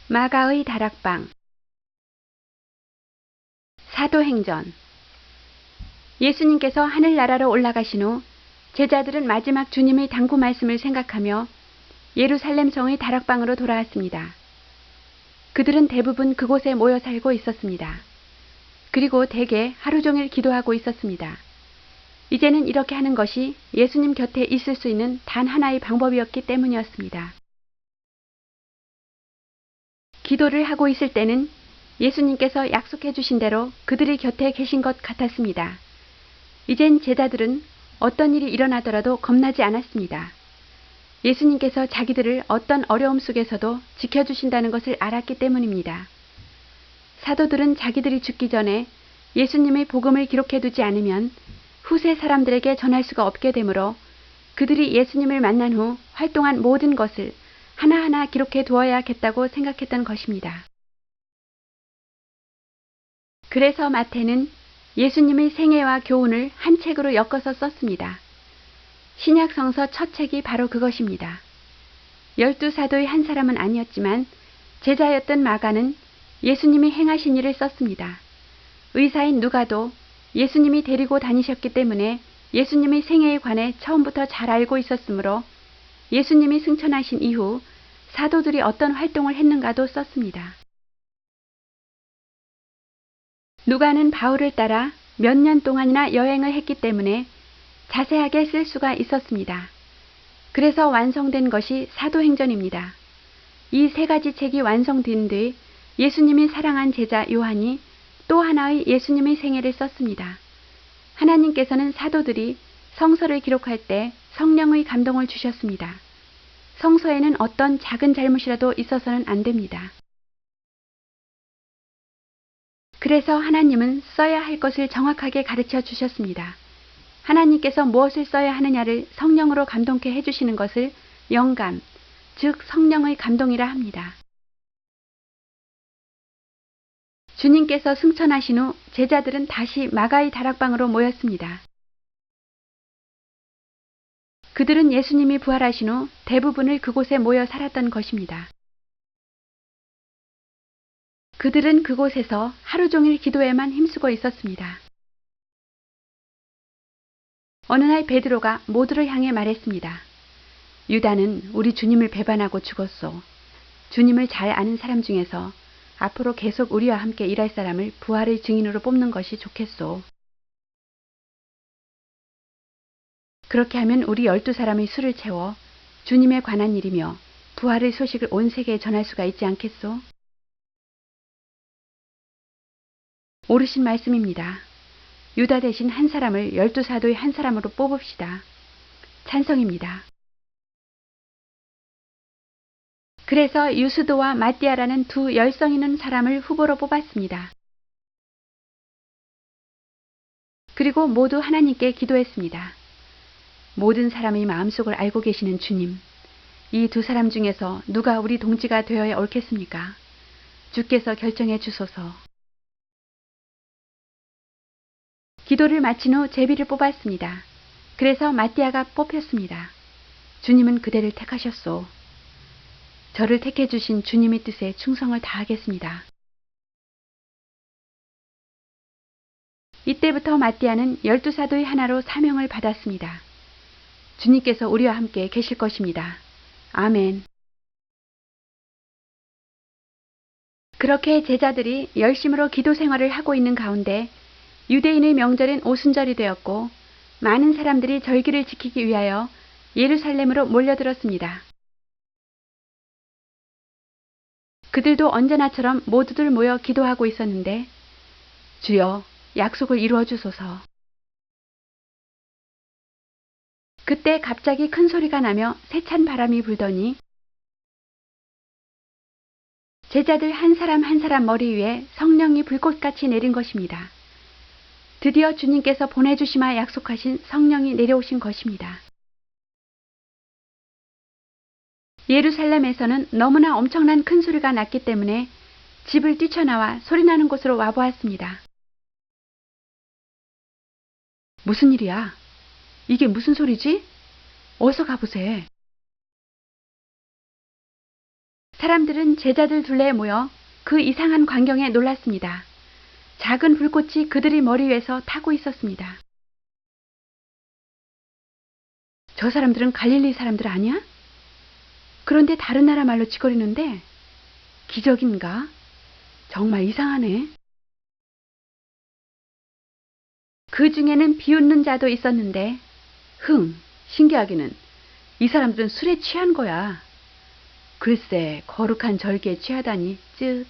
마가의 다락방. 사도행전. 예수님께서 하늘나라로 올라가신 후 제자들은 마지막 주님의 당부 말씀을 생각하며 예루살렘 성의 다락방으로 돌아왔습니다. 그들은 대부분 그곳에 모여 살고 있었습니다. 그리고 대개 하루 종일 기도하고 있었습니다. 이제는 이렇게 하는 것이 예수님 곁에 있을 수 있는 단 하나의 방법이었기 때문이었습니다. 기도를 하고 있을 때는 예수님께서 약속해 주신 대로 그들의 곁에 계신 것 같았습니다. 이젠 제자들은 어떤 일이 일어나더라도 겁나지 않았습니다. 예수님께서 자기들을 어떤 어려움 속에서도 지켜주신다는 것을 알았기 때문입니다. 사도들은 자기들이 죽기 전에 예수님의 복음을 기록해 두지 않으면 후세 사람들에게 전할 수가 없게 되므로 그들이 예수님을 만난 후 활동한 모든 것을 하나하나 기록해 두어야겠다고 생각했던 것입니다. 그래서 마태는 예수님의 생애와 교훈을 한 책으로 엮어서 썼습니다. 신약 성서 첫 책이 바로 그것입니다. 12사도의 한 사람은 아니었지만 제자였던 마가는 예수님이 행하신 일을 썼습니다. 의사인 누가도 예수님이 데리고 다니셨기 때문에 예수님의 생애에 관해 처음부터 잘 알고 있었으므로 예수님이 승천하신 이후 사도들이 어떤 활동을 했는가도 썼습니다. 누가는 바울을 따라 몇 년 동안이나 여행을 했기 때문에 자세하게 쓸 수가 있었습니다. 그래서 완성된 것이 사도행전입니다. 이 세 가지 책이 완성된 뒤 예수님이 사랑한 제자 요한이 또 하나의 예수님의 생애를 썼습니다. 하나님께서는 사도들이 성서를 기록할 때 성령의 감동을 주셨습니다. 성서에는 어떤 작은 잘못이라도 있어서는 안 됩니다. 그래서 하나님은 써야 할 것을 정확하게 가르쳐 주셨습니다. 하나님께서 무엇을 써야 하느냐를 성령으로 감동케 해주시는 것을 영감, 즉 성령의 감동이라 합니다. 주님께서 승천하신 후 제자들은 다시 마가의 다락방으로 모였습니다. 그들은 예수님이 부활하신 후 대부분을 그곳에 모여 살았던 것입니다. 그들은 그곳에서 하루 종일 기도에만 힘쓰고 있었습니다. 어느 날 베드로가 모두를 향해 말했습니다. 유다는 우리 주님을 배반하고 죽었소. 주님을 잘 아는 사람 중에서 앞으로 계속 우리와 함께 일할 사람을 부활의 증인으로 뽑는 것이 좋겠소. 그렇게 하면 우리 12사람의 술을 채워 주님에 관한 일이며 부활의 소식을 온 세계에 전할 수가 있지 않겠소? 옳으신 말씀입니다. 유다 대신 한 사람을 12사도의 한 사람으로 뽑읍시다. 찬성입니다. 그래서 유스도와 마띠아라는 두 열성 있는 사람을 후보로 뽑았습니다. 그리고 모두 하나님께 기도했습니다. 모든 사람의 마음속을 알고 계시는 주님, 이 두 사람 중에서 누가 우리 동지가 되어야 옳겠습니까? 주께서 결정해 주소서. 기도를 마친 후 제비를 뽑았습니다. 그래서 마띠아가 뽑혔습니다. 주님은 그대를 택하셨소. 저를 택해 주신 주님의 뜻에 충성을 다하겠습니다. 이때부터 마띠아는 12사도의 하나로 사명을 받았습니다. 주님께서 우리와 함께 계실 것입니다. 아멘. 그렇게 제자들이 열심으로 기도 생활을 하고 있는 가운데 유대인의 명절인 오순절이 되었고 많은 사람들이 절기를 지키기 위하여 예루살렘으로 몰려들었습니다. 그들도 언제나처럼 모두들 모여 기도하고 있었는데 주여 약속을 이루어 주소서. 그때 갑자기 큰 소리가 나며 세찬 바람이 불더니 제자들 한 사람 한 사람 머리 위에 성령이 불꽃같이 내린 것입니다. 드디어 주님께서 보내주시마 약속하신 성령이 내려오신 것입니다. 예루살렘에서는 너무나 엄청난 큰 소리가 났기 때문에 집을 뛰쳐나와 소리나는 곳으로 와보았습니다. 무슨 일이야? 이게 무슨 소리지? 어서 가보세. 사람들은 제자들 둘레에 모여 그 이상한 광경에 놀랐습니다. 작은 불꽃이 그들의 머리 위에서 타고 있었습니다. 저 사람들은 갈릴리 사람들 아니야? 그런데 다른 나라 말로 짓거리는데 기적인가? 정말 이상하네. 그 중에는 비웃는 자도 있었는데 신기하기는 이 사람들은 술에 취한 거야. 글쎄 거룩한 절기에 취하다니 쯧.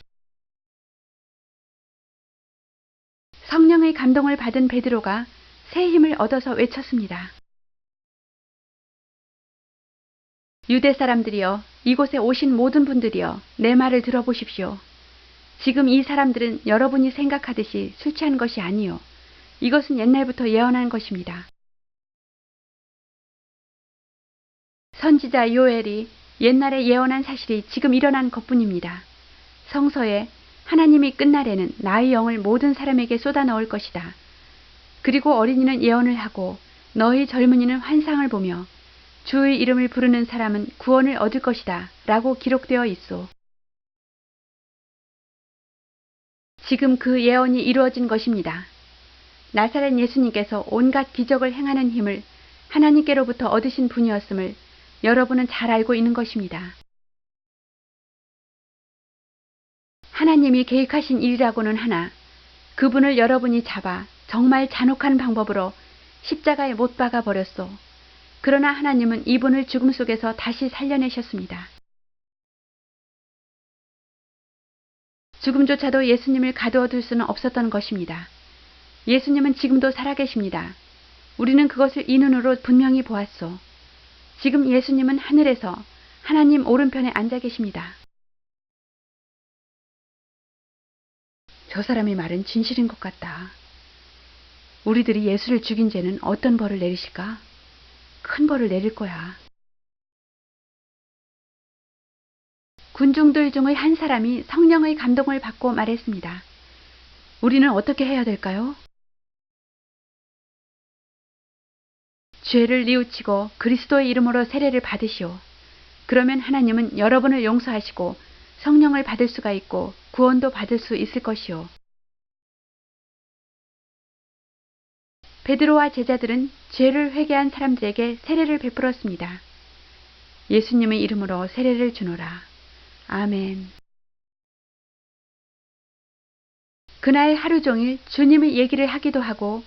성령의 감동을 받은 베드로가 새 힘을 얻어서 외쳤습니다. 유대 사람들이여, 이곳에 오신 모든 분들이여, 내 말을 들어보십시오. 지금 이 사람들은 여러분이 생각하듯이 술 취한 것이 아니요. 이것은 옛날부터 예언한 것입니다. 선지자 요엘이 옛날에 예언한 사실이 지금 일어난 것뿐입니다. 성서에 하나님이 끝날에는 나의 영을 모든 사람에게 쏟아 넣을 것이다. 그리고 어린이는 예언을 하고 너희 젊은이는 환상을 보며 주의 이름을 부르는 사람은 구원을 얻을 것이다. 라고 기록되어 있소. 지금 그 예언이 이루어진 것입니다. 나사렛 예수님께서 온갖 기적을 행하는 힘을 하나님께로부터 얻으신 분이었음을 여러분은 잘 알고 있는 것입니다. 하나님이 계획하신 일이라고는 하나 그분을 여러분이 잡아 정말 잔혹한 방법으로 십자가에 못 박아 버렸소. 그러나 하나님은 이분을 죽음 속에서 다시 살려내셨습니다. 죽음조차도 예수님을 가두어 둘 수는 없었던 것입니다. 예수님은 지금도 살아계십니다. 우리는 그것을 이 눈으로 분명히 보았소. 지금 예수님은 하늘에서 하나님 오른편에 앉아 계십니다. 저 사람의 말은 진실인 것 같다. 우리들이 예수를 죽인 죄는 어떤 벌을 내리실까? 큰 벌을 내릴 거야. 군중들 중의 한 사람이 성령의 감동을 받고 말했습니다. 우리는 어떻게 해야 될까요? 죄를 뉘우치고 그리스도의 이름으로 세례를 받으시오. 그러면 하나님은 여러분을 용서하시고 성령을 받을 수가 있고 구원도 받을 수 있을 것이오. 베드로와 제자들은 죄를 회개한 사람들에게 세례를 베풀었습니다. 예수님의 이름으로 세례를 주노라. 아멘. 그날 하루 종일 주님의 얘기를 하기도 하고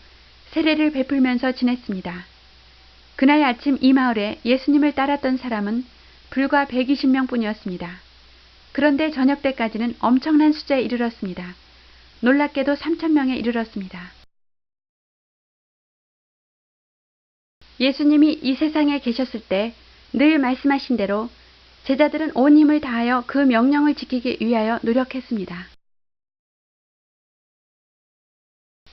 세례를 베풀면서 지냈습니다. 그날 아침 이 마을에 예수님을 따랐던 사람은 불과 120명 뿐이었습니다. 그런데 저녁 때까지는 엄청난 숫자에 이르렀습니다. 놀랍게도 3,000명에 이르렀습니다. 예수님이 이 세상에 계셨을 때 늘 말씀하신 대로 제자들은 온 힘을 다하여 그 명령을 지키기 위하여 노력했습니다.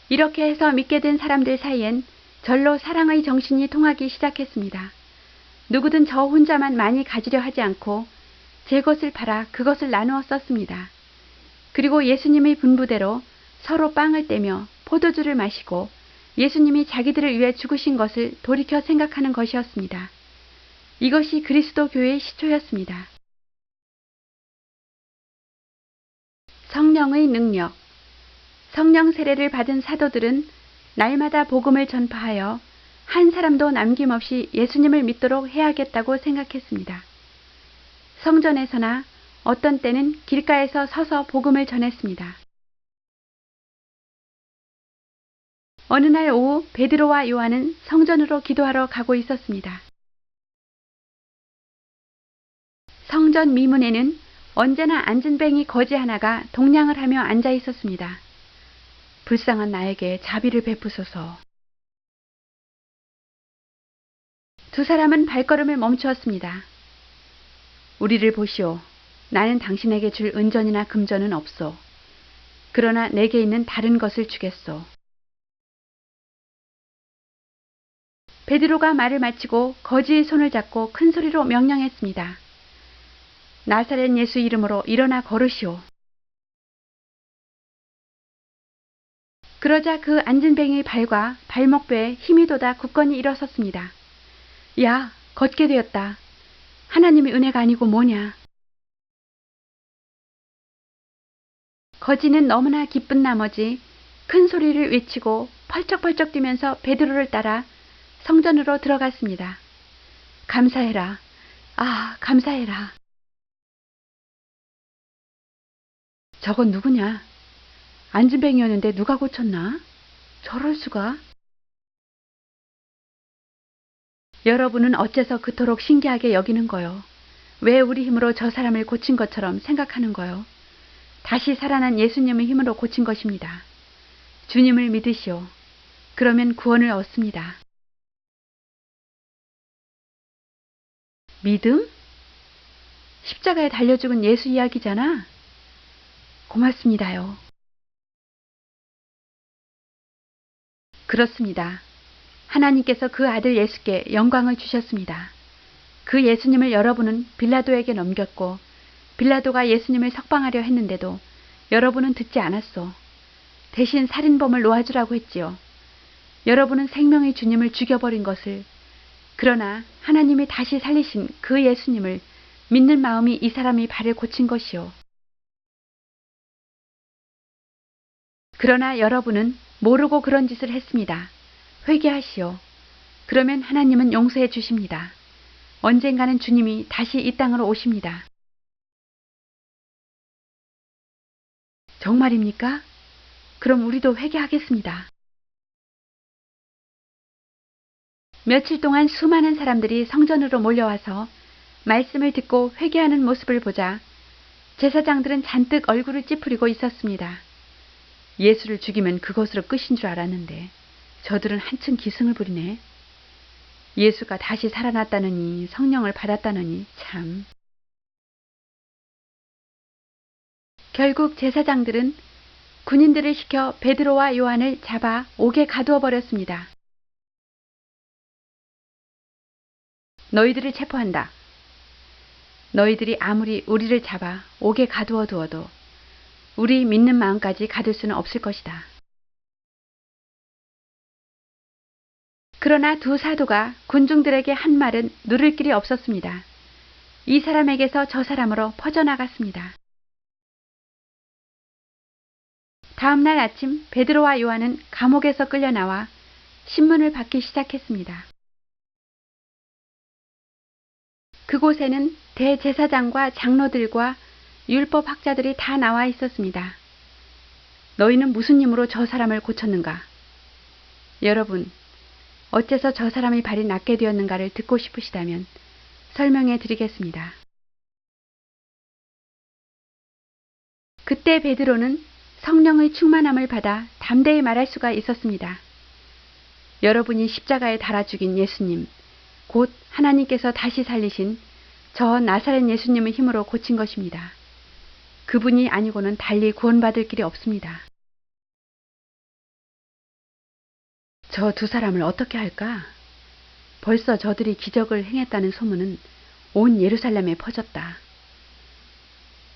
이렇게 해서 믿게 된 사람들 사이엔 절로 사랑의 정신이 통하기 시작했습니다. 누구든 저 혼자만 많이 가지려 하지 않고 제 것을 팔아 그것을 나누어 썼습니다. 그리고 예수님의 분부대로 서로 빵을 떼며 포도주를 마시고 예수님이 자기들을 위해 죽으신 것을 돌이켜 생각하는 것이었습니다. 이것이 그리스도 교회의 시초였습니다. 성령의 능력. 성령 세례를 받은 사도들은 날마다 복음을 전파하여 한 사람도 남김없이 예수님을 믿도록 해야겠다고 생각했습니다. 성전에서나 어떤 때는 길가에서 서서 복음을 전했습니다. 어느 날 오후 베드로와 요한은 성전으로 기도하러 가고 있었습니다. 성전 미문에는 언제나 앉은뱅이 거지 하나가 동냥을 하며 앉아 있었습니다. 불쌍한 나에게 자비를 베푸소서. 두 사람은 발걸음을 멈추었습니다. 우리를 보시오. 나는 당신에게 줄 은전이나 금전은 없소. 그러나 내게 있는 다른 것을 주겠소. 베드로가 말을 마치고 거지의 손을 잡고 큰 소리로 명령했습니다. 나사렛 예수 이름으로 일어나 걸으시오. 그러자 그 앉은 뱅이의 발과 발목뼈에 힘이 돋아 굳건히 일어섰습니다. 야, 걷게 되었다. 하나님의 은혜가 아니고 뭐냐. 거지는 너무나 기쁜 나머지 큰 소리를 외치고 펄쩍펄쩍 뛰면서 베드로를 따라 성전으로 들어갔습니다. 감사해라. 아, 감사해라. 저건 누구냐? 안진뱅이였는데 누가 고쳤나? 저럴 수가. 여러분은 어째서 그토록 신기하게 여기는 거요? 왜 우리 힘으로 저 사람을 고친 것처럼 생각하는 거요? 다시 살아난 예수님의 힘으로 고친 것입니다. 주님을 믿으시오. 그러면 구원을 얻습니다. 믿음? 십자가에 달려 죽은 예수 이야기잖아. 고맙습니다요. 그렇습니다. 하나님께서 그 아들 예수께 영광을 주셨습니다. 그 예수님을 여러분은 빌라도에게 넘겼고 빌라도가 예수님을 석방하려 했는데도 여러분은 듣지 않았소. 대신 살인범을 놓아주라고 했지요. 여러분은 생명의 주님을 죽여버린 것을, 그러나 하나님이 다시 살리신 그 예수님을 믿는 마음이 이 사람이 발을 고친 것이요. 그러나 여러분은 모르고 그런 짓을 했습니다. 회개하시오. 그러면 하나님은 용서해 주십니다. 언젠가는 주님이 다시 이 땅으로 오십니다. 정말입니까? 그럼 우리도 회개하겠습니다. 며칠 동안 수많은 사람들이 성전으로 몰려와서 말씀을 듣고 회개하는 모습을 보자 제사장들은 잔뜩 얼굴을 찌푸리고 있었습니다. 예수를 죽이면 그것으로 끝인 줄 알았는데 저들은 한층 기승을 부리네. 예수가 다시 살아났다느니 성령을 받았다느니 참. 결국 제사장들은 군인들을 시켜 베드로와 요한을 잡아 옥에 가두어 버렸습니다. 너희들을 체포한다. 너희들이 아무리 우리를 잡아 옥에 가두어 두어도 우리 믿는 마음까지 가둘 수는 없을 것이다. 그러나 두 사도가 군중들에게 한 말은 누를 길이 없었습니다. 이 사람에게서 저 사람으로 퍼져나갔습니다. 다음 날 아침 베드로와 요한은 감옥에서 끌려나와 신문을 받기 시작했습니다. 그곳에는 대제사장과 장로들과 율법학자들이 다 나와 있었습니다. 너희는 무슨 힘으로 저 사람을 고쳤는가? 여러분, 어째서 저 사람의 발이 낫게 되었는가를 듣고 싶으시다면 설명해 드리겠습니다. 그때 베드로는 성령의 충만함을 받아 담대히 말할 수가 있었습니다. 여러분이 십자가에 달아 죽인 예수님, 곧 하나님께서 다시 살리신 저 나사렛 예수님의 힘으로 고친 것입니다. 그분이 아니고는 달리 구원받을 길이 없습니다. 저 두 사람을 어떻게 할까? 벌써 저들이 기적을 행했다는 소문은 온 예루살렘에 퍼졌다.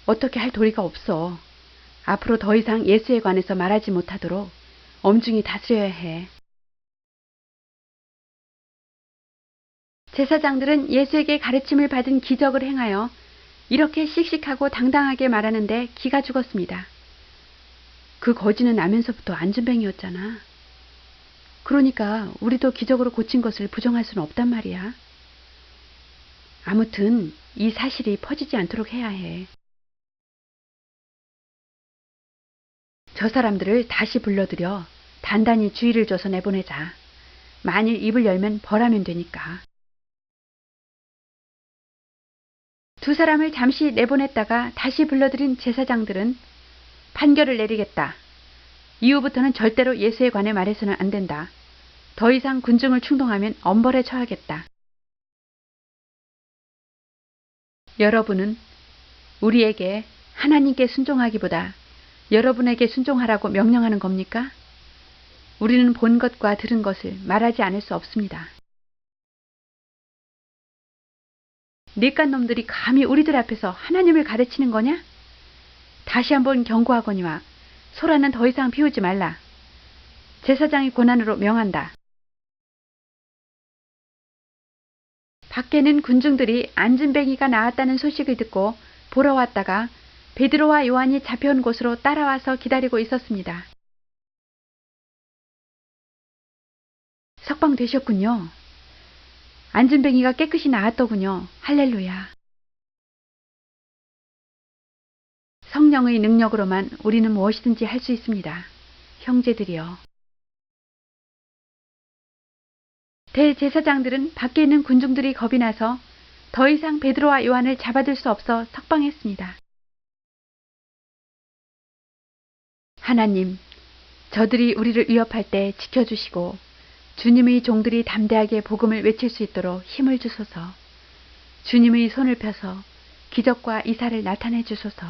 어떻게 할 도리가 없어. 앞으로 더 이상 예수에 관해서 말하지 못하도록 엄중히 다스려야 해. 제사장들은 예수에게 가르침을 받은 기적을 행하여 이렇게 씩씩하고 당당하게 말하는데 기가 죽었습니다. 그 거지는 나면서부터 안진뱅이였잖아. 그러니까 우리도 기적으로 고친 것을 부정할 수는 없단 말이야. 아무튼 이 사실이 퍼지지 않도록 해야 해. 저 사람들을 다시 불러들여 단단히 주의를 줘서 내보내자. 만일 입을 열면 벌하면 되니까. 두 사람을 잠시 내보냈다가 다시 불러들인 제사장들은 판결을 내리겠다. 이후부터는 절대로 예수에 관해 말해서는 안 된다. 더 이상 군중을 충동하면 엄벌에 처하겠다. 여러분은 우리에게 하나님께 순종하기보다 여러분에게 순종하라고 명령하는 겁니까? 우리는 본 것과 들은 것을 말하지 않을 수 없습니다. 니깐 놈들이 감히 우리들 앞에서 하나님을 가르치는 거냐? 다시 한번 경고하거니와 소라는 더 이상 피우지 말라. 제사장의 권한으로 명한다. 밖에는 군중들이 안진뱅이가 나왔다는 소식을 듣고 보러 왔다가 베드로와 요한이 잡혀온 곳으로 따라와서 기다리고 있었습니다. 석방되셨군요. 안진뱅이가 깨끗이 나았더군요. 할렐루야. 성령의 능력으로만 우리는 무엇이든지 할 수 있습니다. 형제들이여. 대제사장들은 밖에 있는 군중들이 겁이 나서 더 이상 베드로와 요한을 잡아들 수 없어 석방했습니다. 하나님, 저들이 우리를 위협할 때 지켜주시고 주님의 종들이 담대하게 복음을 외칠 수 있도록 힘을 주소서. 주님의 손을 펴서 기적과 이사를 나타내 주소서.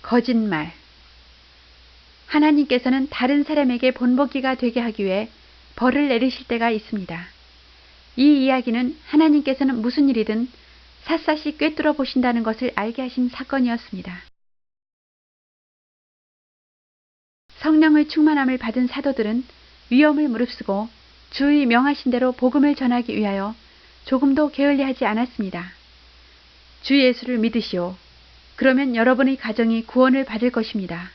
거짓말. 하나님께서는 다른 사람에게 본보기가 되게 하기 위해 벌을 내리실 때가 있습니다. 이 이야기는 하나님께서는 무슨 일이든 샅샅이 꿰뚫어 보신다는 것을 알게 하신 사건이었습니다. 성령의 충만함을 받은 사도들은 위험을 무릅쓰고 주의 명하신 대로 복음을 전하기 위하여 조금도 게을리하지 않았습니다. 주 예수를 믿으시오. 그러면 여러분의 가정이 구원을 받을 것입니다.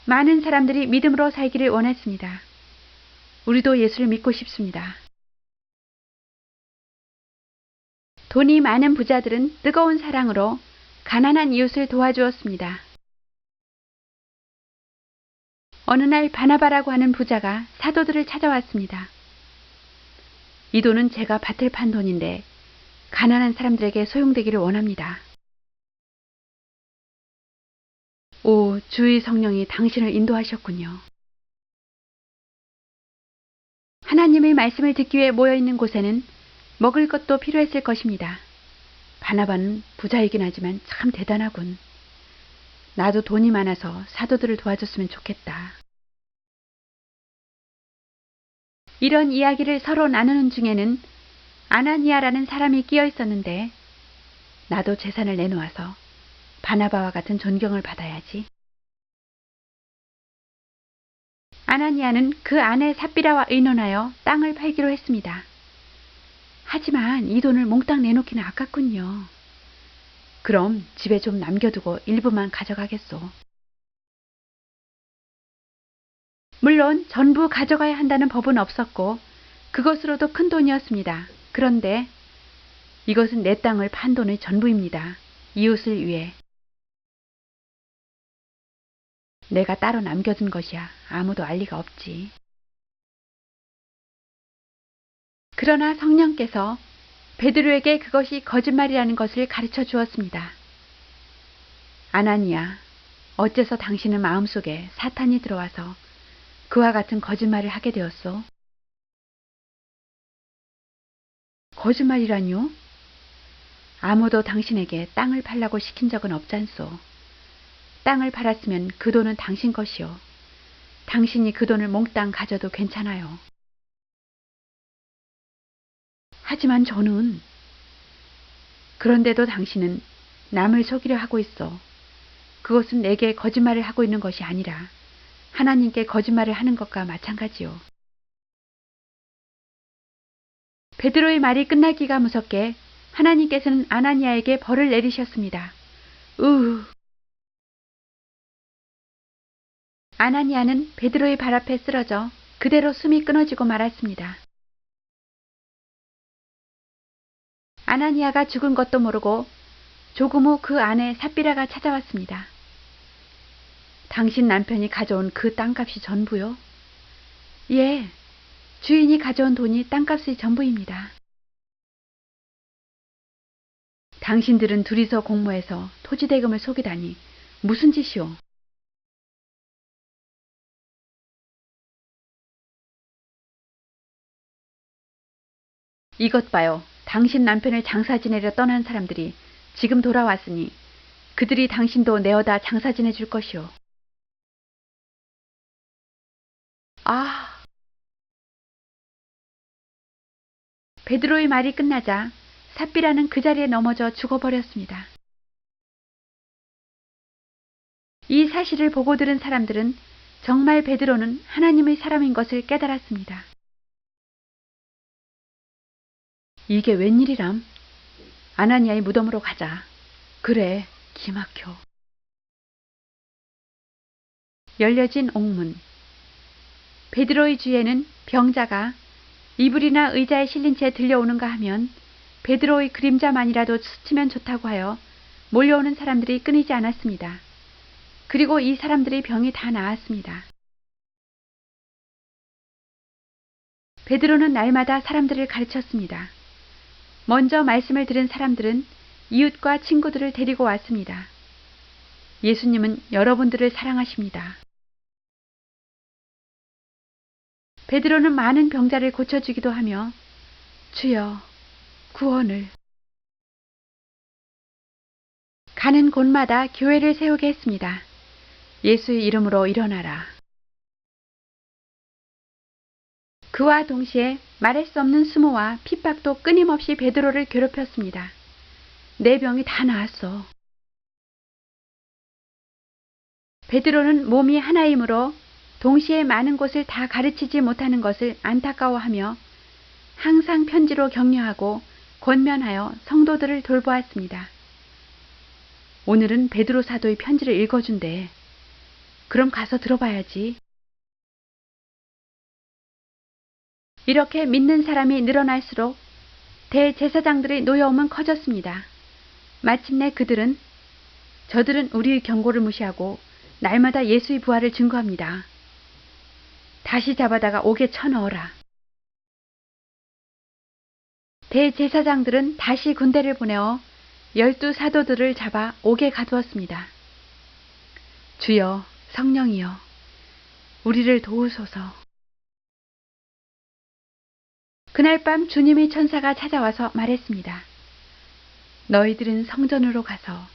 많은 사람들이 믿음으로 살기를 원했습니다. 우리도 예수를 믿고 싶습니다. 돈이 많은 부자들은 뜨거운 사랑으로 가난한 이웃을 도와주었습니다. 어느 날 바나바라고 하는 부자가 사도들을 찾아왔습니다. 이 돈은 제가 밭을 판 돈인데 가난한 사람들에게 소용되기를 원합니다. 오, 주의 성령이 당신을 인도하셨군요. 하나님의 말씀을 듣기 위해 모여있는 곳에는 먹을 것도 필요했을 것입니다. 바나바는 부자이긴 하지만 참 대단하군. 나도 돈이 많아서 사도들을 도와줬으면 좋겠다. 이런 이야기를 서로 나누는 중에는 아나니아라는 사람이 끼어 있었는데 나도 재산을 내놓아서 바나바와 같은 존경을 받아야지. 아나니아는 그 아내 삽비라와 의논하여 땅을 팔기로 했습니다. 하지만 이 돈을 몽땅 내놓기는 아깝군요. 그럼 집에 좀 남겨두고 일부만 가져가겠소. 물론 전부 가져가야 한다는 법은 없었고 그것으로도 큰 돈이었습니다. 그런데 이것은 내 땅을 판 돈의 전부입니다. 이웃을 위해. 내가 따로 남겨둔 것이야. 아무도 알 리가 없지. 그러나 성령께서 베드로에게 그것이 거짓말이라는 것을 가르쳐 주었습니다. 아나니아, 어째서 당신의 마음속에 사탄이 들어와서 그와 같은 거짓말을 하게 되었소? 거짓말이라뇨? 아무도 당신에게 땅을 팔라고 시킨 적은 없잖소. 땅을 팔았으면 그 돈은 당신 것이요. 당신이 그 돈을 몽땅 가져도 괜찮아요. 하지만 저는 그런데도 당신은 남을 속이려 하고 있어. 그것은 내게 거짓말을 하고 있는 것이 아니라 하나님께 거짓말을 하는 것과 마찬가지요. 베드로의 말이 끝나기가 무섭게 하나님께서는 아나니아에게 벌을 내리셨습니다. 아나니아는 베드로의 발 앞에 쓰러져 그대로 숨이 끊어지고 말았습니다. 아나니아가 죽은 것도 모르고 조금 후 그 아내 삽비라가 찾아왔습니다. 당신 남편이 가져온 그 땅값이 전부요? 예, 주인이 가져온 돈이 땅값의 전부입니다. 당신들은 둘이서 공모해서 토지대금을 속이다니 무슨 짓이오? 이것 봐요. 당신 남편을 장사 지내려 떠난 사람들이 지금 돌아왔으니 그들이 당신도 내어다 장사 지내줄 것이오. 아! 베드로의 말이 끝나자 삽비라는 그 자리에 넘어져 죽어버렸습니다. 이 사실을 보고 들은 사람들은 정말 베드로는 하나님의 사람인 것을 깨달았습니다. 이게 웬일이람? 아나니아의 무덤으로 가자. 그래, 기막혀. 열려진 옥문. 베드로의 주에는 병자가 이불이나 의자에 실린 채 들려오는가 하면 베드로의 그림자만이라도 스치면 좋다고 하여 몰려오는 사람들이 끊이지 않았습니다. 그리고 이 사람들의 병이 다 나았습니다. 베드로는 날마다 사람들을 가르쳤습니다. 먼저 말씀을 들은 사람들은 이웃과 친구들을 데리고 왔습니다. 예수님은 여러분들을 사랑하십니다. 베드로는 많은 병자를 고쳐주기도 하며 주여 구원을 가는 곳마다 교회를 세우게 했습니다. 예수의 이름으로 일어나라. 그와 동시에 말할 수 없는 수모와 핍박도 끊임없이 베드로를 괴롭혔습니다. 내 병이 다 나았어. 베드로는 몸이 하나이므로 동시에 많은 곳을 다 가르치지 못하는 것을 안타까워하며 항상 편지로 격려하고 권면하여 성도들을 돌보았습니다. 오늘은 베드로 사도의 편지를 읽어준대. 그럼 가서 들어봐야지. 이렇게 믿는 사람이 늘어날수록 대제사장들의 노여움은 커졌습니다. 마침내 저들은 우리의 경고를 무시하고 날마다 예수의 부활을 증거합니다. 다시 잡아다가 옥에 쳐넣어라. 대제사장들은 다시 군대를 보내어 12 사도들을 잡아 옥에 가두었습니다. 주여, 성령이여, 우리를 도우소서. 그날 밤 주님의 천사가 찾아와서 말했습니다. 너희들은 성전으로 가서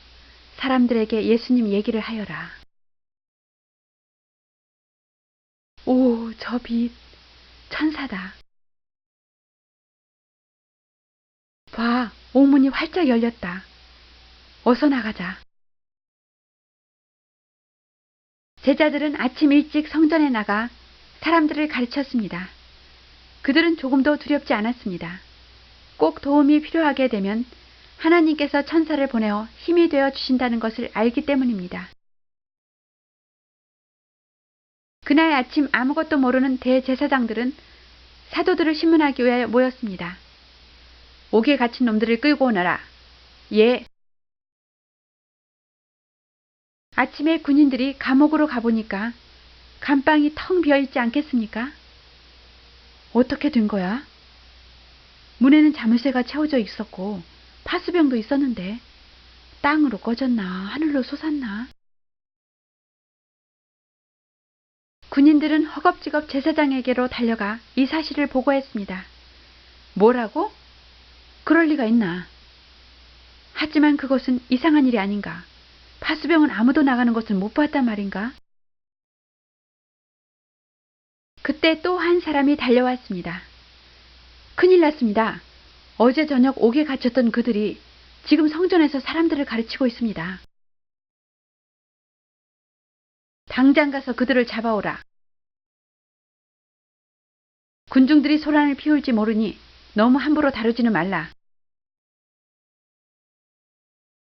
사람들에게 예수님 얘기를 하여라. 오, 저 빛, 천사다. 봐, 옥문이 활짝 열렸다. 어서 나가자. 제자들은 아침 일찍 성전에 나가 사람들을 가르쳤습니다. 그들은 조금도 두렵지 않았습니다. 꼭 도움이 필요하게 되면 하나님께서 천사를 보내어 힘이 되어 주신다는 것을 알기 때문입니다. 그날 아침 아무것도 모르는 대제사장들은 사도들을 신문하기 위하여 모였습니다. 옥에 갇힌 놈들을 끌고 오너라. 예. 아침에 군인들이 감옥으로 가보니까 감방이 텅 비어있지 않겠습니까? 어떻게 된 거야? 문에는 자물쇠가 채워져 있었고 파수병도 있었는데 땅으로 꺼졌나 하늘로 솟았나? 군인들은 허겁지겁 제사장에게로 달려가 이 사실을 보고했습니다. 뭐라고? 그럴 리가 있나? 하지만 그것은 이상한 일이 아닌가? 파수병은 아무도 나가는 것을 못 봤단 말인가? 그때 또 한 사람이 달려왔습니다. 큰일 났습니다. 어제 저녁 옥에 갇혔던 그들이 지금 성전에서 사람들을 가르치고 있습니다. 당장 가서 그들을 잡아오라. 군중들이 소란을 피울지 모르니 너무 함부로 다루지는 말라.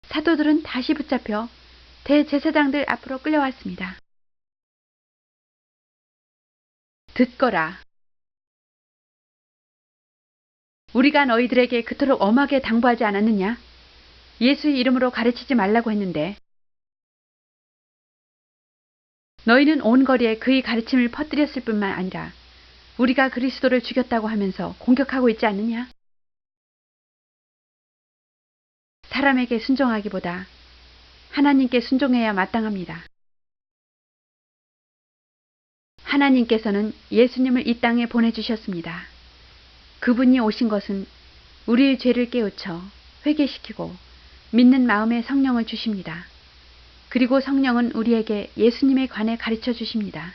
사도들은 다시 붙잡혀 대제사장들 앞으로 끌려왔습니다. 듣거라. 우리가 너희들에게 그토록 엄하게 당부하지 않았느냐? 예수의 이름으로 가르치지 말라고 했는데 너희는 온 거리에 그의 가르침을 퍼뜨렸을 뿐만 아니라 우리가 그리스도를 죽였다고 하면서 공격하고 있지 않느냐? 사람에게 순종하기보다 하나님께 순종해야 마땅합니다. 하나님께서는 예수님을 이 땅에 보내주셨습니다. 그분이 오신 것은 우리의 죄를 깨우쳐 회개시키고 믿는 마음에 성령을 주십니다. 그리고 성령은 우리에게 예수님에 관해 가르쳐 주십니다.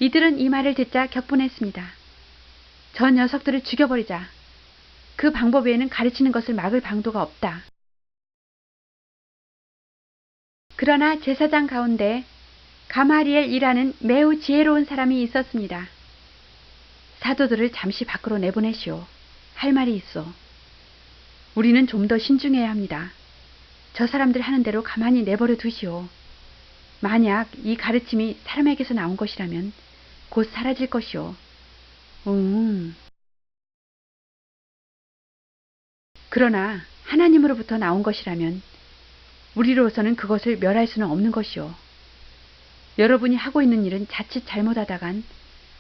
이들은 이 말을 듣자 격분했습니다. 저 녀석들을 죽여버리자. 그 방법 외에는 가르치는 것을 막을 방도가 없다. 그러나 제사장 가운데 가마리엘이라는 매우 지혜로운 사람이 있었습니다. 사도들을 잠시 밖으로 내보내시오. 할 말이 있어. 우리는 좀 더 신중해야 합니다. 저 사람들 하는 대로 가만히 내버려 두시오. 만약 이 가르침이 사람에게서 나온 것이라면 곧 사라질 것이오. 그러나 하나님으로부터 나온 것이라면 우리로서는 그것을 멸할 수는 없는 것이오. 여러분이 하고 있는 일은 자칫 잘못하다간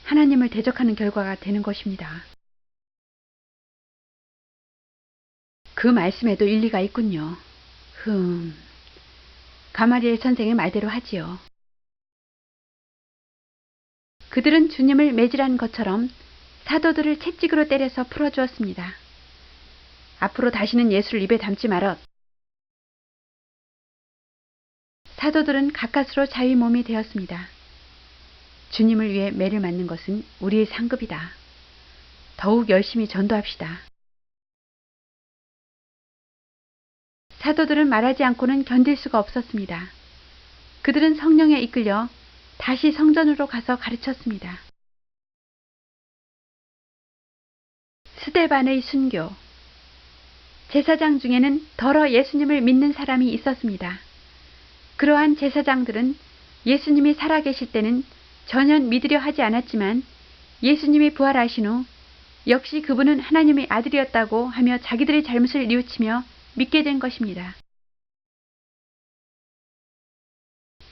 하나님을 대적하는 결과가 되는 것입니다. 그 말씀에도 일리가 있군요. 가마리엘 선생의 말대로 하지요. 그들은 주님을 매질한 것처럼 사도들을 채찍으로 때려서 풀어주었습니다. 앞으로 다시는 예수를 입에 담지 말어. 사도들은 가까스로 자유 몸이 되었습니다. 주님을 위해 매를 맞는 것은 우리의 상급이다. 더욱 열심히 전도합시다. 사도들은 말하지 않고는 견딜 수가 없었습니다. 그들은 성령에 이끌려 다시 성전으로 가서 가르쳤습니다. 스데반의 순교. 제사장 중에는 더러 예수님을 믿는 사람이 있었습니다. 그러한 제사장들은 예수님이 살아계실 때는 전혀 믿으려 하지 않았지만 예수님이 부활하신 후 역시 그분은 하나님의 아들이었다고 하며 자기들의 잘못을 뉘우치며 믿게 된 것입니다.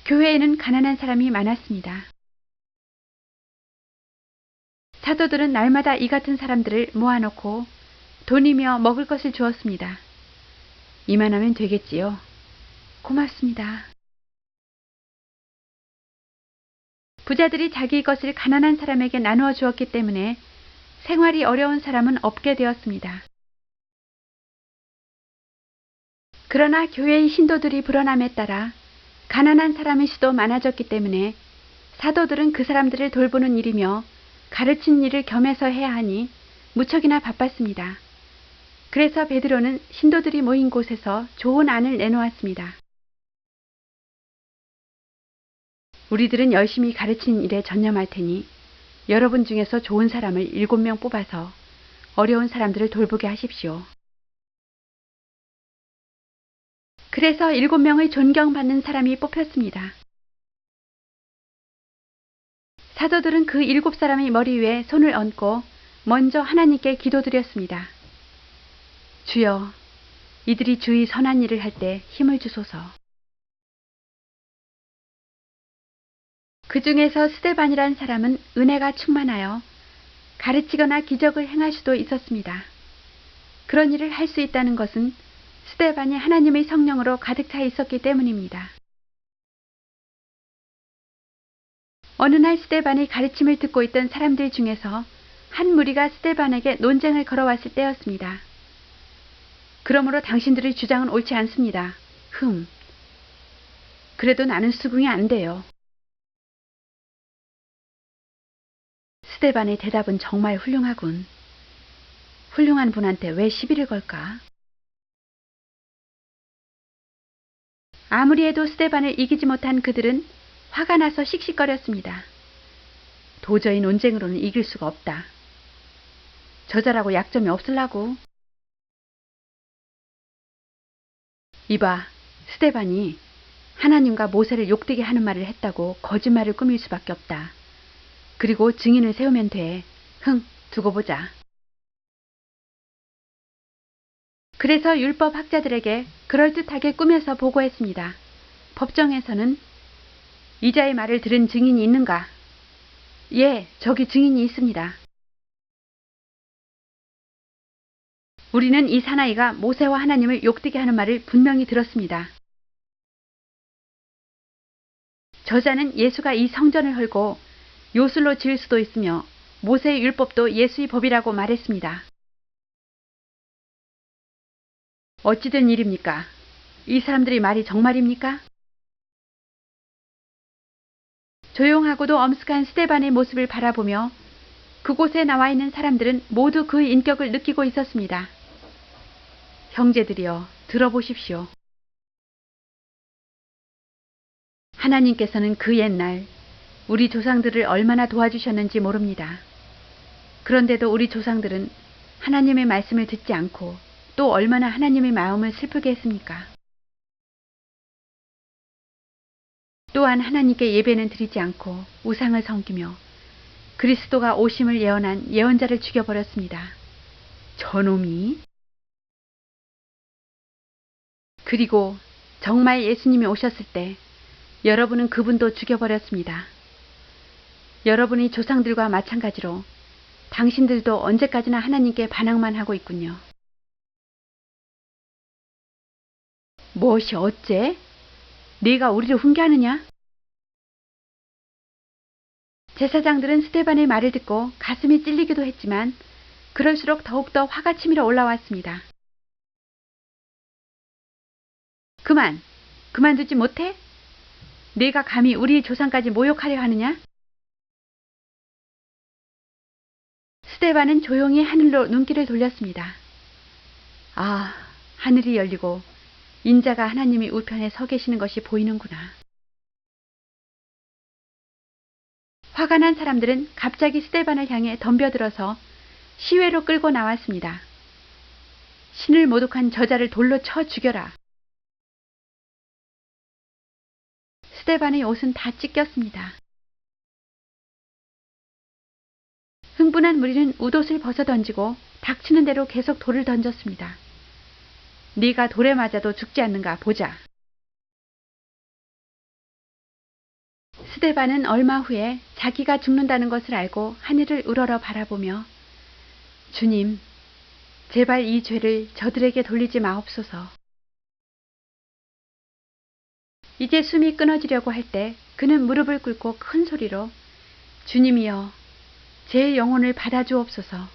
교회에는 가난한 사람이 많았습니다. 사도들은 날마다 이 같은 사람들을 모아놓고 돈이며 먹을 것을 주었습니다. 이만하면 되겠지요. 고맙습니다. 부자들이 자기 것을 가난한 사람에게 나누어 주었기 때문에 생활이 어려운 사람은 없게 되었습니다. 그러나 교회의 신도들이 불어남에 따라 가난한 사람의 수도 많아졌기 때문에 사도들은 그 사람들을 돌보는 일이며 가르치는 일을 겸해서 해야 하니 무척이나 바빴습니다. 그래서 베드로는 신도들이 모인 곳에서 좋은 안을 내놓았습니다. 우리들은 열심히 가르치는 일에 전념할 테니 여러분 중에서 좋은 사람을 7명 뽑아서 어려운 사람들을 돌보게 하십시오. 그래서 7명의 존경받는 사람이 뽑혔습니다. 사도들은 그 7사람의 머리 위에 손을 얹고 먼저 하나님께 기도드렸습니다. 주여, 이들이 주의 선한 일을 할 때 힘을 주소서. 그 중에서 스데반이란 사람은 은혜가 충만하여 가르치거나 기적을 행할 수도 있었습니다. 그런 일을 할 수 있다는 것은 스데반이 하나님의 성령으로 가득 차 있었기 때문입니다. 어느 날 스데반의 가르침을 듣고 있던 사람들 중에서 한 무리가 스데반에게 논쟁을 걸어왔을 때였습니다. 그러므로 당신들의 주장은 옳지 않습니다. 그래도 나는 수긍이 안 돼요. 스데반의 대답은 정말 훌륭하군. 훌륭한 분한테 왜 시비를 걸까? 아무리 해도 스데반을 이기지 못한 그들은 화가 나서 씩씩거렸습니다. 도저히 논쟁으로는 이길 수가 없다. 저자라고 약점이 없을라고. 이봐, 스데반이 하나님과 모세를 욕되게 하는 말을 했다고 거짓말을 꾸밀 수밖에 없다. 그리고 증인을 세우면 돼. 두고 보자. 그래서 율법 학자들에게 그럴듯하게 꾸며서 보고했습니다. 법정에서는 이자의 말을 들은 증인이 있는가? 예, 저기 증인이 있습니다. 우리는 이 사나이가 모세와 하나님을 욕되게 하는 말을 분명히 들었습니다. 저자는 예수가 이 성전을 헐고 요술로 지을 수도 있으며 모세의 율법도 예수의 법이라고 말했습니다. 어찌 된 일입니까? 이 사람들의 말이 정말입니까? 조용하고도 엄숙한 스데반의 모습을 바라보며 그곳에 나와 있는 사람들은 모두 그의 인격을 느끼고 있었습니다. 형제들이여, 들어보십시오. 하나님께서는 그 옛날 우리 조상들을 얼마나 도와주셨는지 모릅니다. 그런데도 우리 조상들은 하나님의 말씀을 듣지 않고 또 얼마나 하나님의 마음을 슬프게 했습니까? 또한 하나님께 예배는 드리지 않고 우상을 섬기며 그리스도가 오심을 예언한 예언자를 죽여버렸습니다. 저놈이. 그리고 정말 예수님이 오셨을 때 여러분은 그분도 죽여버렸습니다. 여러분이 조상들과 마찬가지로 당신들도 언제까지나 하나님께 반항만 하고 있군요. 무엇이 어째? 네가 우리를 훈계하느냐? 제사장들은 스데반의 말을 듣고 가슴이 찔리기도 했지만 그럴수록 더욱더 화가 치밀어 올라왔습니다. 그만두지 못해? 네가 감히 우리 조상까지 모욕하려 하느냐? 스데반은 조용히 하늘로 눈길을 돌렸습니다. 아, 하늘이 열리고 인자가 하나님이 우편에 서 계시는 것이 보이는구나. 화가 난 사람들은 갑자기 스데반을 향해 덤벼들어서 시외로 끌고 나왔습니다. 신을 모독한 저자를 돌로 쳐 죽여라. 스데반의 옷은 다 찢겼습니다. 흥분한 무리는 웃옷을 벗어던지고 닥치는 대로 계속 돌을 던졌습니다. 네가 돌에 맞아도 죽지 않는가 보자. 스데반은 얼마 후에 자기가 죽는다는 것을 알고 하늘을 우러러 바라보며 주님, 제발 이 죄를 저들에게 돌리지 마옵소서. 이제 숨이 끊어지려고 할 때 그는 무릎을 꿇고 큰 소리로 주님이여, 제 영혼을 받아주옵소서.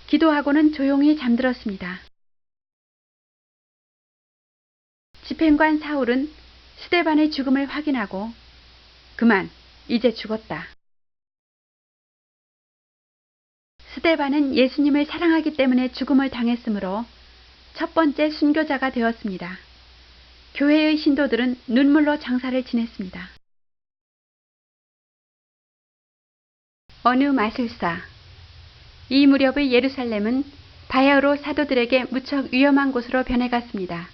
기도하고는 조용히 잠들었습니다. 집행관 사울은 스데반의 죽음을 확인하고 그만, 이제 죽었다. 스데반은 예수님을 사랑하기 때문에 죽음을 당했으므로 첫 번째 순교자가 되었습니다. 교회의 신도들은 눈물로 장사를 지냈습니다. 어느 마술사. 이 무렵의 예루살렘은 바야흐로 사도들에게 무척 위험한 곳으로 변해갔습니다.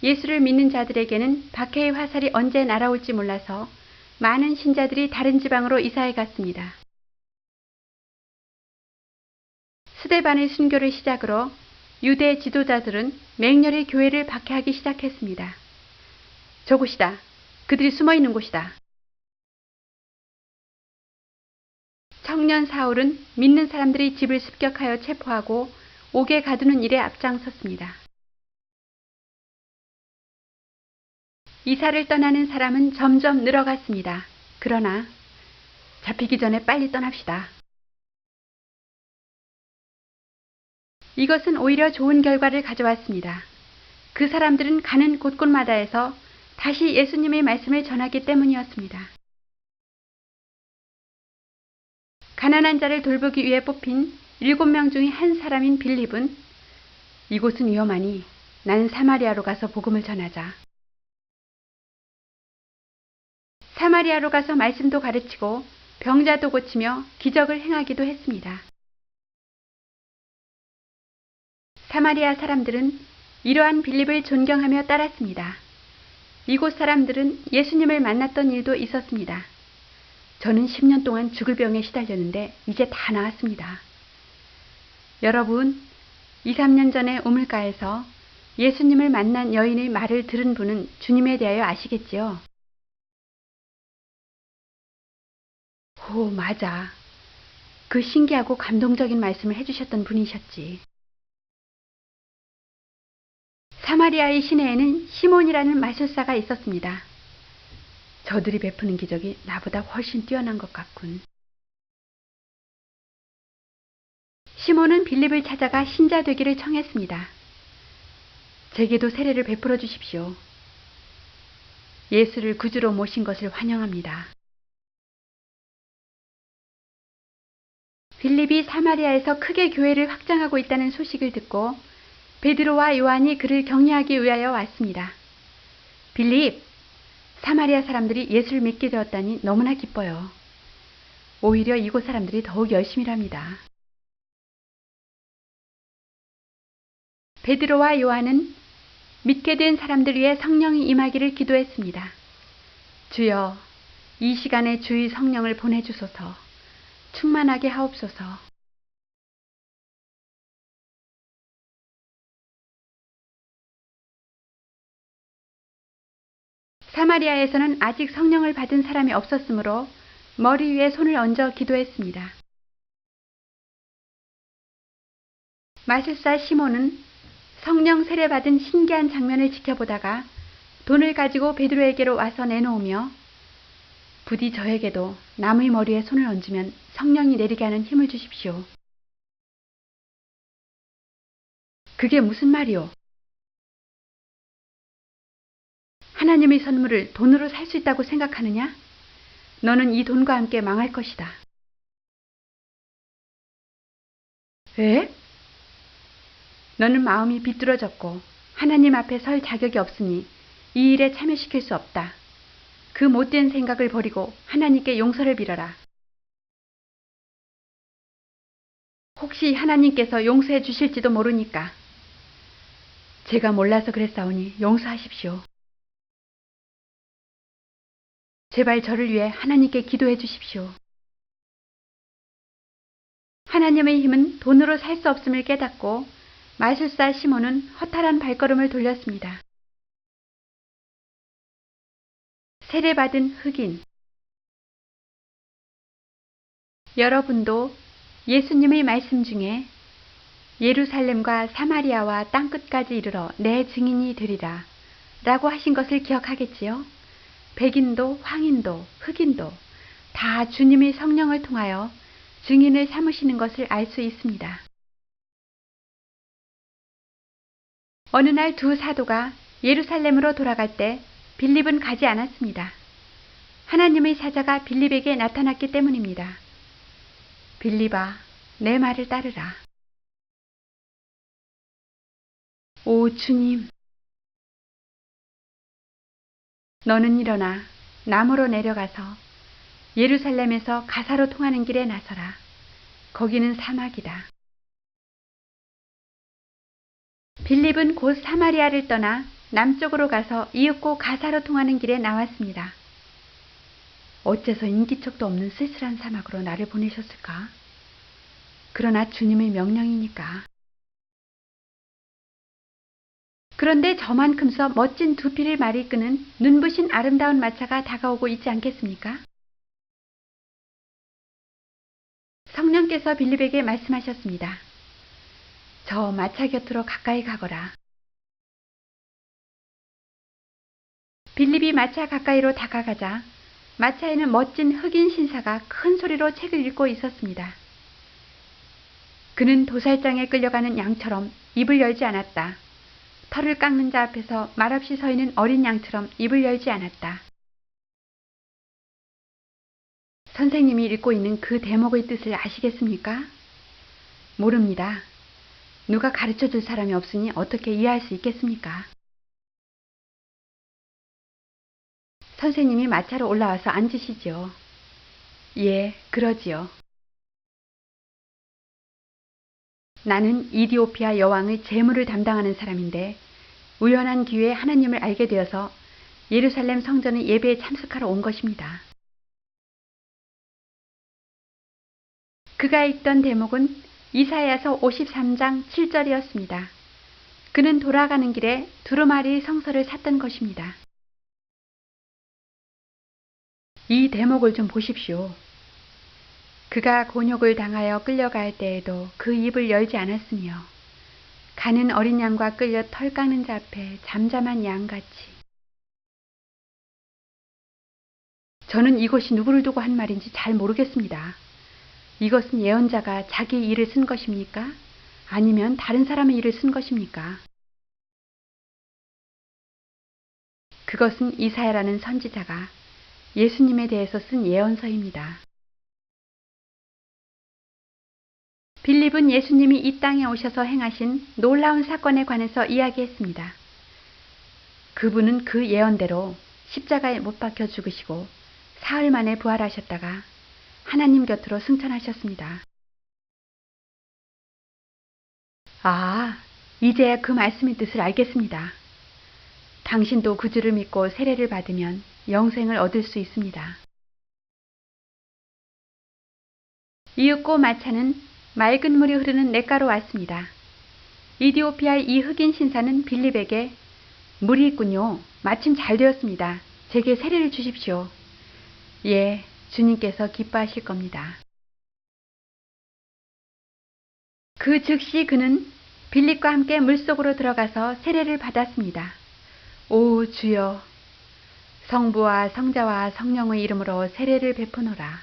예수를 믿는 자들에게는 박해의 화살이 언제 날아올지 몰라서 많은 신자들이 다른 지방으로 이사해 갔습니다. 스데반의 순교를 시작으로 유대 지도자들은 맹렬히 교회를 박해하기 시작했습니다. 저곳이다. 그들이 숨어있는 곳이다. 청년 사울은 믿는 사람들이 집을 습격하여 체포하고 옥에 가두는 일에 앞장섰습니다. 이사를 떠나는 사람은 점점 늘어갔습니다. 그러나 잡히기 전에 빨리 떠납시다. 이것은 오히려 좋은 결과를 가져왔습니다. 그 사람들은 가는 곳곳마다에서 다시 예수님의 말씀을 전하기 때문이었습니다. 가난한 자를 돌보기 위해 뽑힌 7명 중에 한 사람인 빌립은 이곳은 위험하니 나는 사마리아로 가서 복음을 전하자. 사마리아로 가서 말씀도 가르치고 병자도 고치며 기적을 행하기도 했습니다. 사마리아 사람들은 이러한 빌립을 존경하며 따랐습니다. 이곳 사람들은 예수님을 만났던 일도 있었습니다. 저는 10년 동안 죽을 병에 시달렸는데 이제 다 나았습니다. 여러분, 2, 3년 전에 우물가에서 예수님을 만난 여인의 말을 들은 분은 주님에 대하여 아시겠지요? 오, 맞아. 그 신기하고 감동적인 말씀을 해주셨던 분이셨지. 사마리아의 시내에는 시몬이라는 마술사가 있었습니다. 저들이 베푸는 기적이 나보다 훨씬 뛰어난 것 같군. 시몬은 빌립을 찾아가 신자 되기를 청했습니다. 제게도 세례를 베풀어 주십시오. 예수를 구주로 모신 것을 환영합니다. 빌립이 사마리아에서 크게 교회를 확장하고 있다는 소식을 듣고 베드로와 요한이 그를 격려하기 위하여 왔습니다. 빌립, 사마리아 사람들이 예수를 믿게 되었다니 너무나 기뻐요. 오히려 이곳 사람들이 더욱 열심히 일합니다. 베드로와 요한은 믿게 된 사람들 위해 성령이 임하기를 기도했습니다. 주여, 이 시간에 주의 성령을 보내주소서. 충만하게 하옵소서. 사마리아에서는 아직 성령을 받은 사람이 없었으므로 머리 위에 손을 얹어 기도했습니다. 마술사 시몬은 성령 세례받은 신기한 장면을 지켜보다가 돈을 가지고 베드로에게로 와서 내놓으며 부디 저에게도 남의 머리에 손을 얹으면 성령이 내리게 하는 힘을 주십시오. 그게 무슨 말이오? 하나님의 선물을 돈으로 살 수 있다고 생각하느냐? 너는 이 돈과 함께 망할 것이다. 왜? 너는 마음이 비뚤어졌고 하나님 앞에 설 자격이 없으니 이 일에 참여시킬 수 없다. 그 못된 생각을 버리고 하나님께 용서를 빌어라. 혹시 하나님께서 용서해 주실지도 모르니까. 제가 몰라서 그랬사오니 용서하십시오. 제발 저를 위해 하나님께 기도해 주십시오. 하나님의 힘은 돈으로 살 수 없음을 깨닫고 마술사 시몬은 허탈한 발걸음을 돌렸습니다. 세례받은 흑인. 여러분도 예수님의 말씀 중에 예루살렘과 사마리아와 땅끝까지 이르러 내 증인이 되리라 라고 하신 것을 기억하겠지요? 백인도 황인도 흑인도 다 주님의 성령을 통하여 증인을 삼으시는 것을 알 수 있습니다. 어느 날 두 사도가 예루살렘으로 돌아갈 때 빌립은 가지 않았습니다. 하나님의 사자가 빌립에게 나타났기 때문입니다. 빌립아, 내 말을 따르라. 오 주님, 너는 일어나 남으로 내려가서 예루살렘에서 가사로 통하는 길에 나서라. 거기는 사막이다. 빌립은 곧 사마리아를 떠나 남쪽으로 가서 이윽고 가사로 통하는 길에 나왔습니다. 어째서 인기척도 없는 쓸쓸한 사막으로 나를 보내셨을까? 그러나 주님의 명령이니까. 그런데 저만큼서 멋진 두피를 많이 끄는 눈부신 아름다운 마차가 다가오고 있지 않겠습니까? 성령께서 빌립에게 말씀하셨습니다. 저 마차 곁으로 가까이 가거라. 빌립이 마차 가까이로 다가가자 마차에는 멋진 흑인 신사가 큰 소리로 책을 읽고 있었습니다. 그는 도살장에 끌려가는 양처럼 입을 열지 않았다. 털을 깎는 자 앞에서 말없이 서 있는 어린 양처럼 입을 열지 않았다. 선생님이 읽고 있는 그 대목의 뜻을 아시겠습니까? 모릅니다. 누가 가르쳐 줄 사람이 없으니 어떻게 이해할 수 있겠습니까? 선생님이 마차로 올라와서 앉으시지요. 예, 그러지요. 나는 이디오피아 여왕의 재물을 담당하는 사람인데 우연한 기회에 하나님을 알게 되어서 예루살렘 성전의 예배에 참석하러 온 것입니다. 그가 읽던 대목은 이사야서 53장 7절이었습니다. 그는 돌아가는 길에 두루마리 성서를 샀던 것입니다. 이 대목을 좀 보십시오. 그가 곤욕을 당하여 끌려갈 때에도 그 입을 열지 않았으며 가는 어린 양과 끌려 털 깎는 자 앞에 잠잠한 양같이. 저는 이것이 누구를 두고 한 말인지 잘 모르겠습니다. 이것은 예언자가 자기 일을 쓴 것입니까? 아니면 다른 사람의 일을 쓴 것입니까? 그것은 이사야라는 선지자가 예수님에 대해서 쓴 예언서입니다. 빌립은 예수님이 이 땅에 오셔서 행하신 놀라운 사건에 관해서 이야기했습니다. 그분은 그 예언대로 십자가에 못 박혀 죽으시고 사흘 만에 부활하셨다가 하나님 곁으로 승천하셨습니다. 아, 이제야 그 말씀의 뜻을 알겠습니다. 당신도 구주를 믿고 세례를 받으면 영생을 얻을 수 있습니다. 이윽고 마차는 맑은 물이 흐르는 냇가로 왔습니다. 이디오피아의 이 흑인 신사는 빌립에게 물이 있군요. 마침 잘 되었습니다. 제게 세례를 주십시오. 예, 주님께서 기뻐하실 겁니다. 그 즉시 그는 빌립과 함께 물속으로 들어가서 세례를 받았습니다. 오 주여, 성부와 성자와 성령의 이름으로 세례를 베푸노라.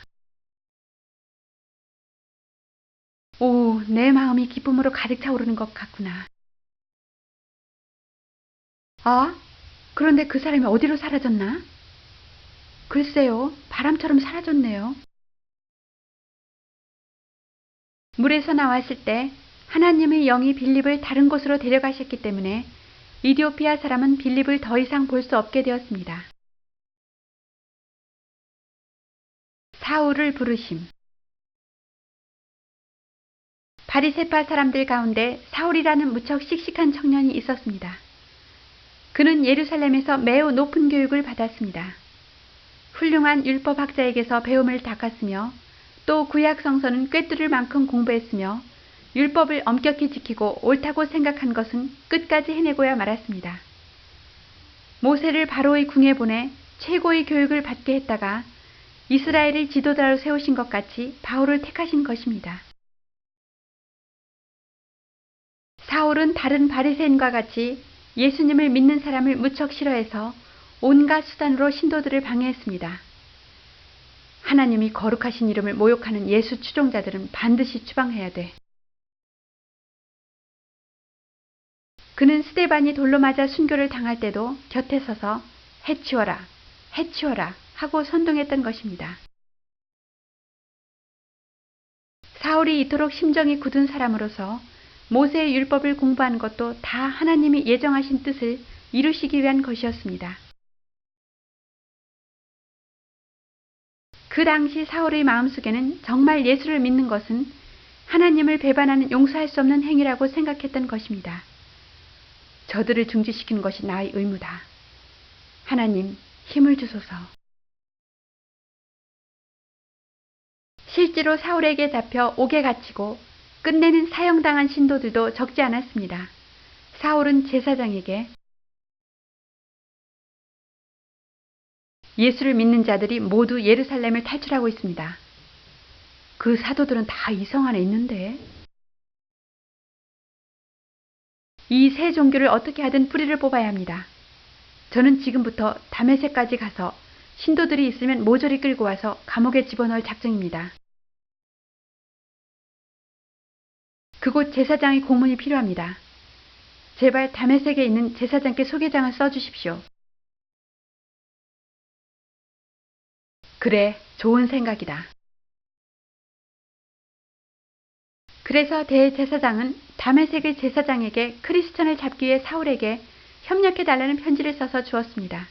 오, 내 마음이 기쁨으로 가득 차오르는 것 같구나. 아, 그런데 그 사람이 어디로 사라졌나? 글쎄요, 바람처럼 사라졌네요. 물에서 나왔을 때 하나님의 영이 빌립을 다른 곳으로 데려가셨기 때문에 이디오피아 사람은 빌립을 더 이상 볼 수 없게 되었습니다. 사울을 부르심. 바리새파 사람들 가운데 사울이라는 무척 씩씩한 청년이 있었습니다. 그는 예루살렘에서 매우 높은 교육을 받았습니다. 훌륭한 율법학자에게서 배움을 닦았으며 또 구약 성서는 꿰뚫을 만큼 공부했으며 율법을 엄격히 지키고 옳다고 생각한 것은 끝까지 해내고야 말았습니다. 모세를 바로의 궁에 보내 최고의 교육을 받게 했다가 이스라엘의 지도자로 세우신 것 같이 바울을 택하신 것입니다. 사울은 다른 바리새인과 같이 예수님을 믿는 사람을 무척 싫어해서 온갖 수단으로 신도들을 방해했습니다. 하나님이 거룩하신 이름을 모욕하는 예수 추종자들은 반드시 추방해야 돼. 그는 스데반이 돌로 맞아 순교를 당할 때도 곁에 서서 해치워라, 해치워라 하고 선동했던 것입니다. 사울이 이토록 심정이 굳은 사람으로서 모세의 율법을 공부한 것도 다 하나님이 예정하신 뜻을 이루시기 위한 것이었습니다. 그 당시 사울의 마음속에는 정말 예수를 믿는 것은 하나님을 배반하는 용서할 수 없는 행위라고 생각했던 것입니다. 저들을 중지시키는 것이 나의 의무다. 하나님, 힘을 주소서. 실제로 사울에게 잡혀 옥에 갇히고 끝내는 사형당한 신도들도 적지 않았습니다. 사울은 제사장에게 예수를 믿는 자들이 모두 예루살렘을 탈출하고 있습니다. 그 사도들은 다 이 성 안에 있는데 이 새 종교를 어떻게 하든 뿌리를 뽑아야 합니다. 저는 지금부터 다메섹까지 가서 신도들이 있으면 모조리 끌고 와서 감옥에 집어넣을 작정입니다. 그곳 제사장의 공문이 필요합니다. 제발 다메섹에 있는 제사장께 소개장을 써주십시오. 그래, 좋은 생각이다. 그래서 대제사장은 다메섹의 제사장에게 크리스천을 잡기 위해 사울에게 협력해달라는 편지를 써서 주었습니다.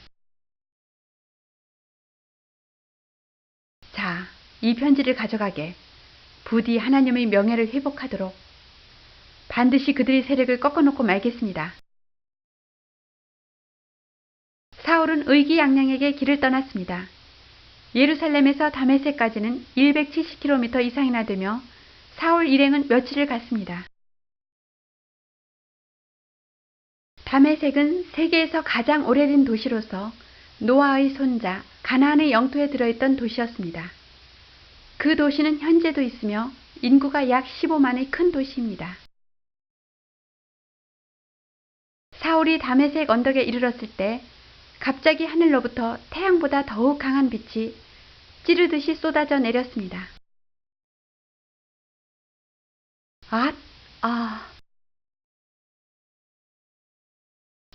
자, 이 편지를 가져가게. 부디 하나님의 명예를 회복하도록 반드시 그들의 세력을 꺾어놓고 말겠습니다. 사울은 의기양양에게 길을 떠났습니다. 예루살렘에서 다메섹까지는 170km 이상이나 되며 사울 일행은 며칠을 갔습니다. 다메섹은 세계에서 가장 오래된 도시로서 노아의 손자 가나안의 영토에 들어있던 도시였습니다. 그 도시는 현재도 있으며 인구가 약 15만의 큰 도시입니다. 사울이 다메섹 언덕에 이르렀을 때 갑자기 하늘로부터 태양보다 더욱 강한 빛이 찌르듯이 쏟아져 내렸습니다.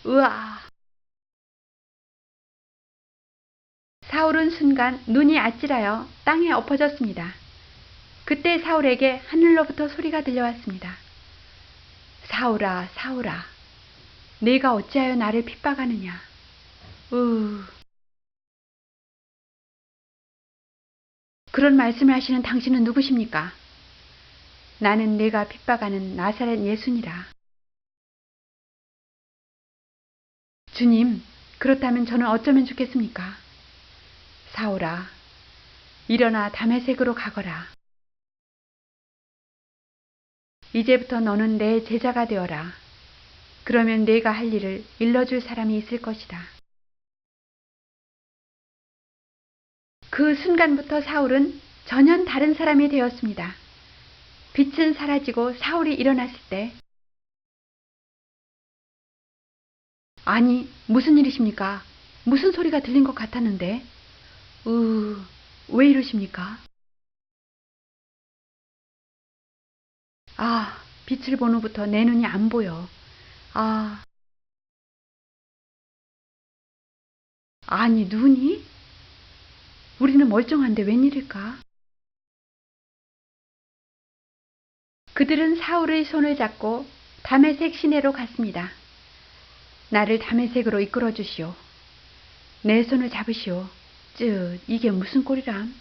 으아! 사울은 순간 눈이 아찔하여 땅에 엎어졌습니다. 그때 사울에게 하늘로부터 소리가 들려왔습니다. 사울아, 사울아, 네가 어찌하여 나를 핍박하느냐? 그런 말씀을 하시는 당신은 누구십니까? 나는 내가 핍박하는 나사렛 예수니라. 주님, 그렇다면 저는 어쩌면 좋겠습니까? 사울아, 일어나 다메섹으로 가거라. 이제부터 너는 내 제자가 되어라. 그러면 내가 할 일을 일러줄 사람이 있을 것이다. 그 순간부터 사울은 전혀 다른 사람이 되었습니다. 빛은 사라지고 사울이 일어났을 때, 아니, 무슨 일이십니까? 무슨 소리가 들린 것 같았는데? 왜 이러십니까? 아, 빛을 본 후부터 내 눈이 안 보여. 아, 아니, 눈이? 우리는 멀쩡한데 웬일일까? 그들은 사울의 손을 잡고 다메섹 시내로 갔습니다. 나를 다메섹으로 이끌어 주시오. 내 손을 잡으시오. 이게 무슨 꼴이람?